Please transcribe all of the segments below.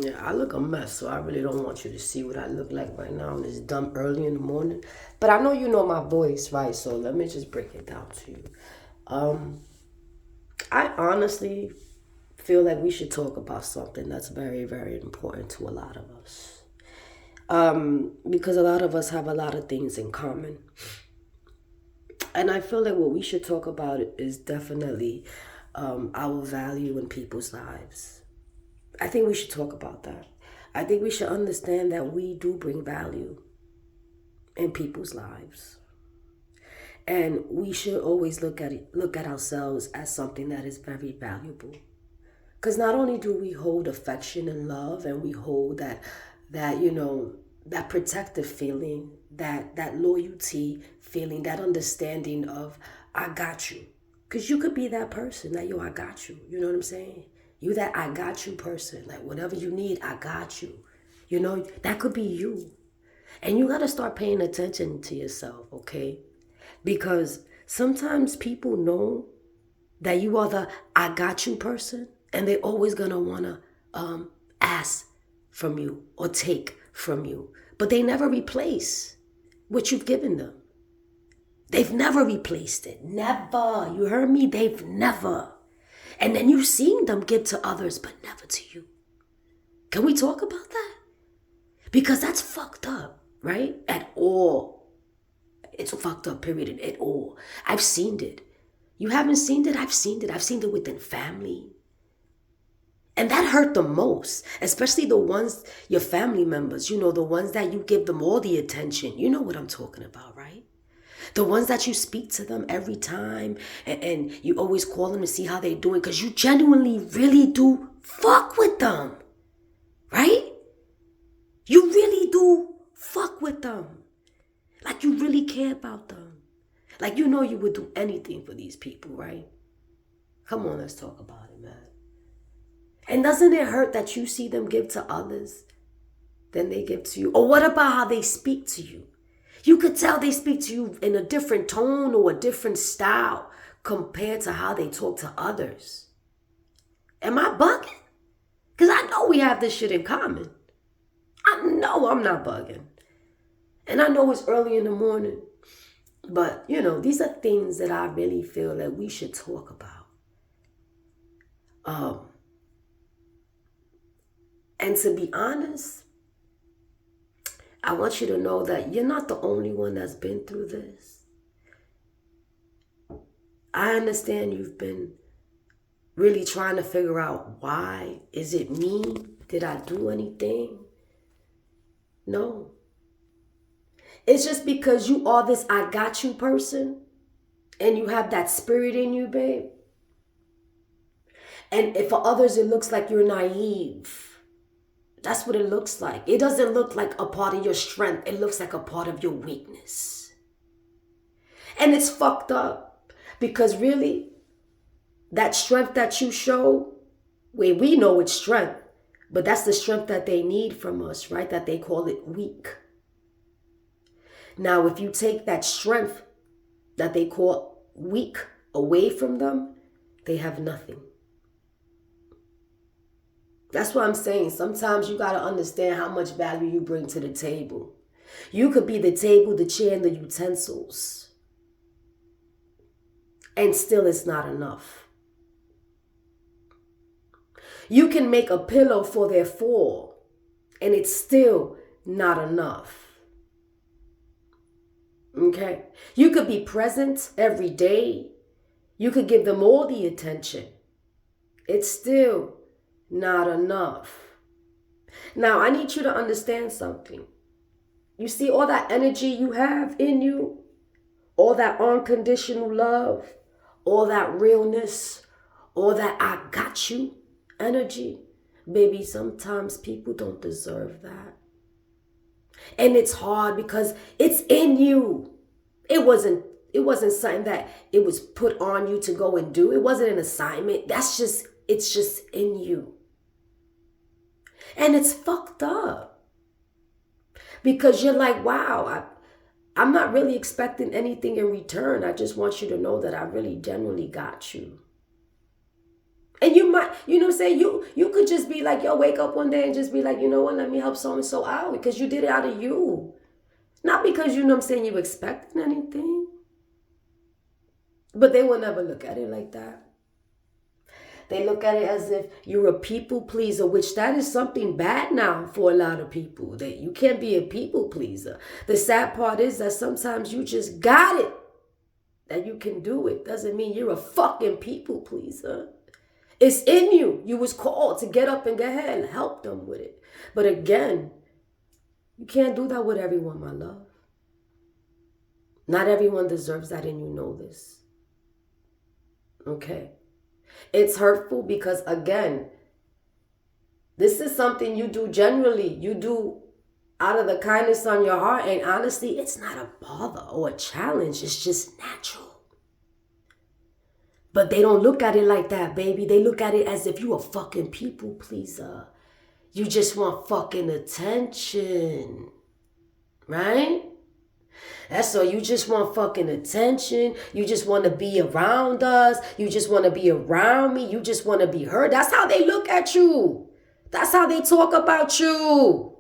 Yeah, I look a mess, so I really don't want you to see what I look like right now. It's dumb early in the morning. But I know you know my voice, right? So let me just break it down to you. Um, I honestly feel like we should talk about something that's very, very important to a lot of us. Because a lot of us have a lot of things in common. And I feel like what we should talk about is definitely our value in people's lives. I think we should talk about that. I think we should understand that we do bring value in people's lives. And we should always look at ourselves as something that is very valuable. Because not only do we hold affection and love, and we hold that protective feeling, that loyalty feeling, that understanding of I got you. Because you could be that person that, yo, I got you. You know what I'm saying? You that I got you person. Like whatever you need, I got you. That could be you. And you got to start paying attention to yourself, okay? Because sometimes people know that you are the I got you person, and they always gonna wanna ask from you or take from you. But they never replace what you've given them. They've never replaced it. Never. You heard me? They've never. And then you've seen them give to others, but never to you. Can we talk about that? Because that's fucked up, right? At all. It's fucked up, period, at all. I've seen it. You haven't seen it? I've seen it. I've seen it within family. And that hurt the most, especially the ones, your family members, the ones that you give them all the attention. You know what I'm talking about, right? The ones that you speak to them every time, and you always call them to see how they're doing because you genuinely really do fuck with them, right? You really do fuck with them. Like you really care about them. Like you would do anything for these people, right? Come on, let's talk about it, man. And doesn't it hurt that you see them give to others, then they give to you? Or what about how they speak to you? You could tell they speak to you in a different tone or a different style compared to how they talk to others. Am I bugging? Because I know we have this shit in common. I know I'm not bugging. And I know it's early in the morning. But, these are things that I really feel that we should talk about. And to be honest, I want you to know that you're not the only one that's been through this. I understand you've been really trying to figure out why. Is it me? Did I do anything? No. It's just because you are this I got you person and you have that spirit in you, babe. And if for others it looks like you're naive. That's what it looks like. It doesn't look like a part of your strength. It looks like a part of your weakness. And it's fucked up because really, that strength that you show, we know it's strength, but that's the strength that they need from us, right? That they call it weak. Now, if you take that strength that they call weak away from them, they have nothing. That's what I'm saying. Sometimes you got to understand how much value you bring to the table. You could be the table, the chair, and the utensils. And still it's not enough. You can make a pillow for their fall, and it's still not enough. Okay? You could be present every day. You could give them all the attention. It's still not enough. Now, I need you to understand something. You see all that energy you have in you, all that unconditional love, all that realness, all that I got you energy. Baby, sometimes people don't deserve that. And it's hard because it's in you. It wasn't something that it was put on you to go and do. It wasn't an assignment. It's just in you. And it's fucked up. Because you're like, wow, I'm not really expecting anything in return. I just want you to know that I really genuinely got you. And you might, you know what I'm saying? You could just be like, yo, wake up one day and just be like, you know what, let me help so and so out, because you did it out of you. Not because, you know what I'm saying, you expecting anything. But they will never look at it like that. They look at it as if you're a people pleaser, which that is something bad now for a lot of people. That you can't be a people pleaser. The sad part is that sometimes you just got it. That you can do it doesn't mean you're a fucking people pleaser. It's in you. You was called to get up and get ahead and help them with it. But again, you can't do that with everyone, my love. Not everyone deserves that, and you know this. Okay? It's hurtful because, again, this is something you do generally. You do out of the kindness on your heart. And honestly, it's not a bother or a challenge. It's just natural. But they don't look at it like that, baby. They look at it as if you a fucking people pleaser. You just want fucking attention. Right? That's all. You just want fucking attention. You just want to be around us. You just want to be around me. You just want to be heard. That's how they look at you. That's how they talk about you.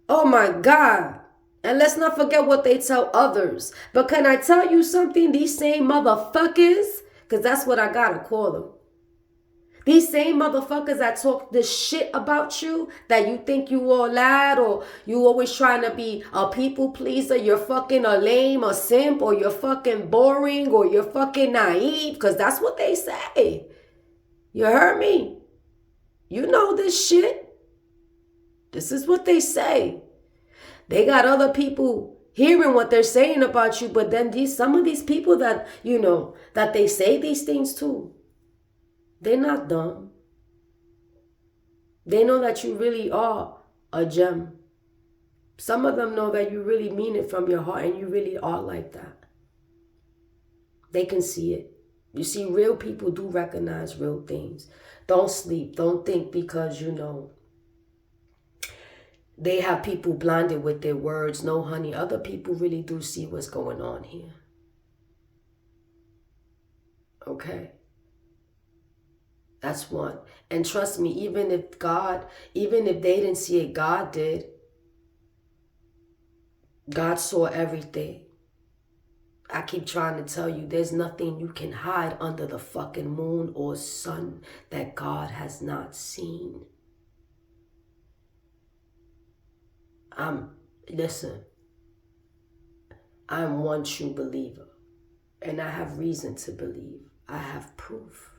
Oh my God. And let's not forget what they tell others. But can I tell you something? These same motherfuckers, because that's what I gotta call them. These same motherfuckers that talk this shit about you, that you think you all lad, or you always trying to be a people pleaser, you're fucking a lame, a simp, or you're fucking boring, or you're fucking naive, because that's what they say. You heard me? You know this shit. This is what they say. They got other people hearing what they're saying about you, but then some of these people that, you know, that they say these things to, they're not dumb. They know that you really are a gem. Some of them know that you really mean it from your heart and you really are like that. They can see it. You see, real people do recognize real things. Don't sleep. Don't think because, you know, they have people blinded with their words. No, honey, other people really do see what's going on here. Okay? That's one. And trust me, even if they didn't see it, God did. God saw everything. I keep trying to tell you, there's nothing you can hide under the fucking moon or sun that God has not seen. Listen, I'm one true believer. And I have reason to believe. I have proof.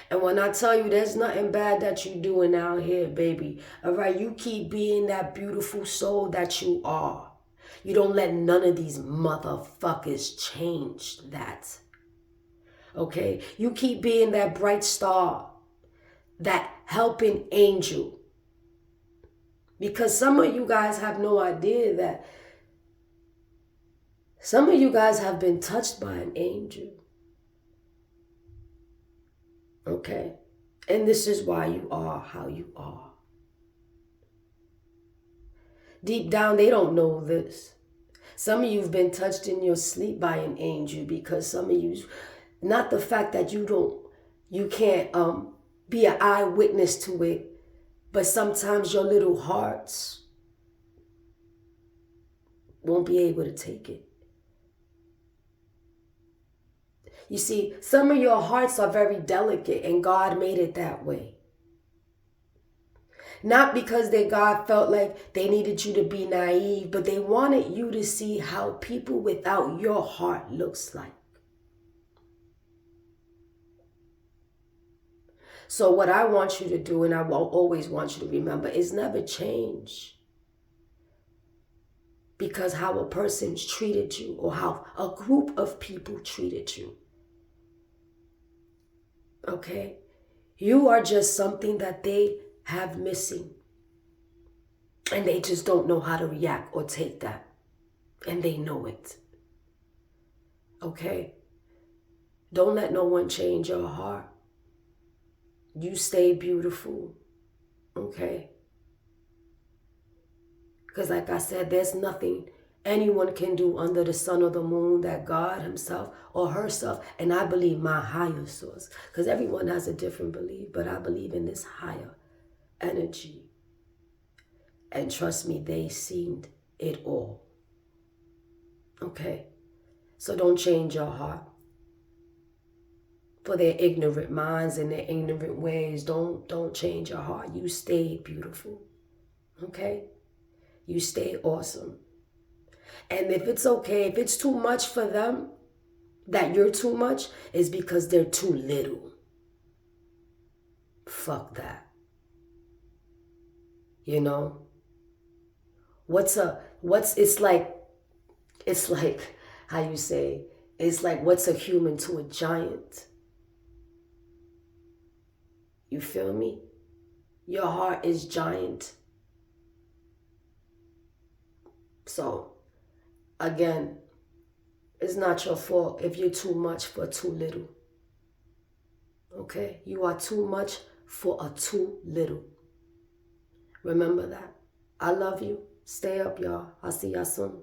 And when I tell you there's nothing bad that you're doing out here, baby, all right, you keep being that beautiful soul that you are. You don't let none of these motherfuckers change that. Okay? You keep being that bright star, that helping angel. Because some of you guys have no idea that some of you guys have been touched by an angel. Okay? And this is why you are how you are. Deep down, they don't know this. Some of you have been touched in your sleep by an angel, because some of you, not the fact that you can't be an eyewitness to it, but sometimes your little hearts won't be able to take it. You see, some of your hearts are very delicate, and God made it that way. Not because God felt like they needed you to be naive, but they wanted you to see how people without your heart looks like. So what I want you to do, and I will always want you to remember, is never change. Because how a person's treated you, or how a group of people treated you. Okay? You are just something that they have missing. And they just don't know how to react or take that. And they know it. Okay? Don't let no one change your heart. You stay beautiful. Okay? Because like I said, there's nothing anyone can do under the sun or the moon that God himself or herself, and I believe my higher source, because everyone has a different belief, but I believe in this higher energy. And trust me, they seen it all. Okay? So don't change your heart for their ignorant minds and their ignorant ways. Don't change your heart. You stay beautiful. Okay? You stay awesome. And if it's okay, if it's too much for them, that you're too much, is because they're too little. Fuck that. You know? It's like, how you say, it's like, what's a human to a giant? You feel me? Your heart is giant. So, again, it's not your fault if you're too much for too little. Okay? You are too much for a too little. Remember that. I love you. Stay up, y'all. I'll see y'all soon.